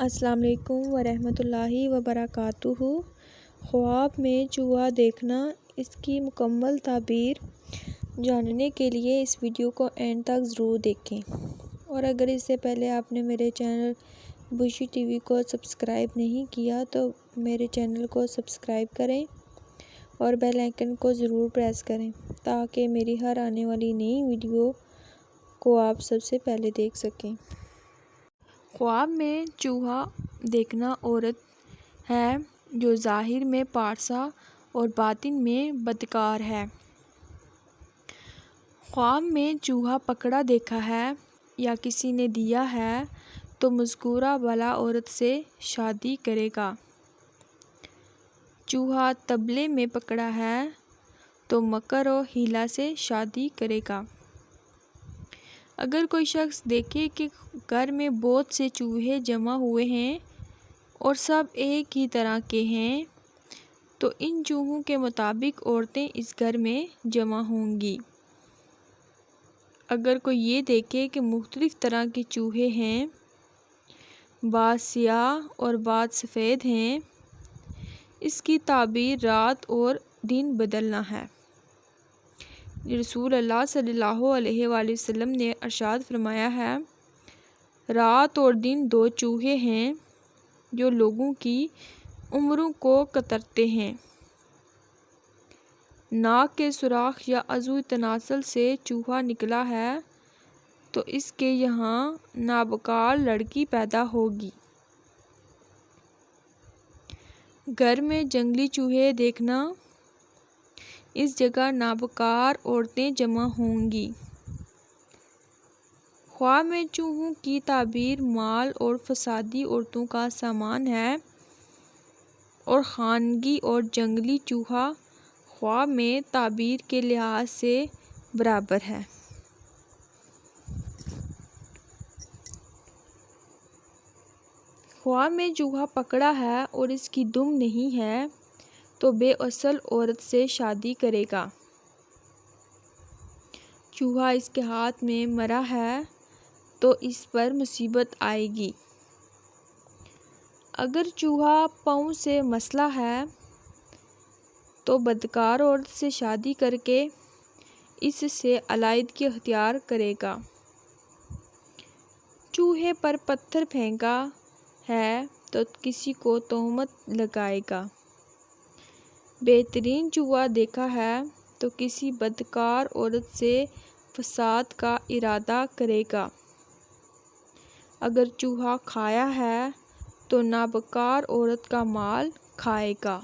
السلام علیکم ورحمۃ اللہ وبرکاتہ۔ خواب میں چوہا دیکھنا، اس کی مکمل تعبیر جاننے کے لیے اس ویڈیو کو اینڈ تک ضرور دیکھیں، اور اگر اس سے پہلے آپ نے میرے چینل بشی ٹی وی کو سبسکرائب نہیں کیا تو میرے چینل کو سبسکرائب کریں اور بیل آئیکن کو ضرور پریس کریں تاکہ میری ہر آنے والی نئی ویڈیو کو آپ سب سے پہلے دیکھ سکیں۔ خواب میں چوہا دیکھنا عورت ہے جو ظاہر میں پارسا اور باطن میں بدکار ہے۔ خواب میں چوہا پکڑا دیکھا ہے یا کسی نے دیا ہے تو مذکورہ بالا عورت سے شادی کرے گا۔ چوہا طبلے میں پکڑا ہے تو مکر و حیلہ سے شادی کرے گا۔ اگر کوئی شخص دیکھے کہ گھر میں بہت سے چوہے جمع ہوئے ہیں اور سب ایک ہی طرح کے ہیں تو ان چوہوں کے مطابق عورتیں اس گھر میں جمع ہوں گی۔ اگر کوئی یہ دیکھے کہ مختلف طرح کے چوہے ہیں، بعض سیاہ اور بعض سفید ہیں، اس کی تعبیر رات اور دن بدلنا ہے۔ رسول اللہ صلی اللہ علیہ وآلہ وسلم نے ارشاد فرمایا ہے، رات اور دن دو چوہے ہیں جو لوگوں کی عمروں کو کترتے ہیں۔ ناک کے سوراخ یا عضو تناسل سے چوہا نکلا ہے تو اس کے یہاں نابکار لڑکی پیدا ہوگی۔ گھر میں جنگلی چوہے دیکھنا، اس جگہ نابکار عورتیں جمع ہوں گی۔ خواب میں چوہوں کی تعبیر مال اور فسادی عورتوں کا سامان ہے، اور خانگی اور جنگلی چوہا خواب میں تعبیر کے لحاظ سے برابر ہے۔ خواب میں چوہا پکڑا ہے اور اس کی دم نہیں ہے تو بے اصل عورت سے شادی کرے گا۔ چوہا اس کے ہاتھ میں مرا ہے تو اس پر مصیبت آئے گی۔ اگر چوہا پاؤں سے مسلا ہے تو بدکار عورت سے شادی کر کے اس سے علیحدگی اختیار کرے گا۔ چوہے پر پتھر پھینکا ہے تو کسی کو تہمت لگائے گا۔ بہترین چوہا دیکھا ہے تو کسی بدکار عورت سے فساد کا ارادہ کرے گا۔ اگر چوہا کھایا ہے تو نابکار عورت کا مال کھائے گا۔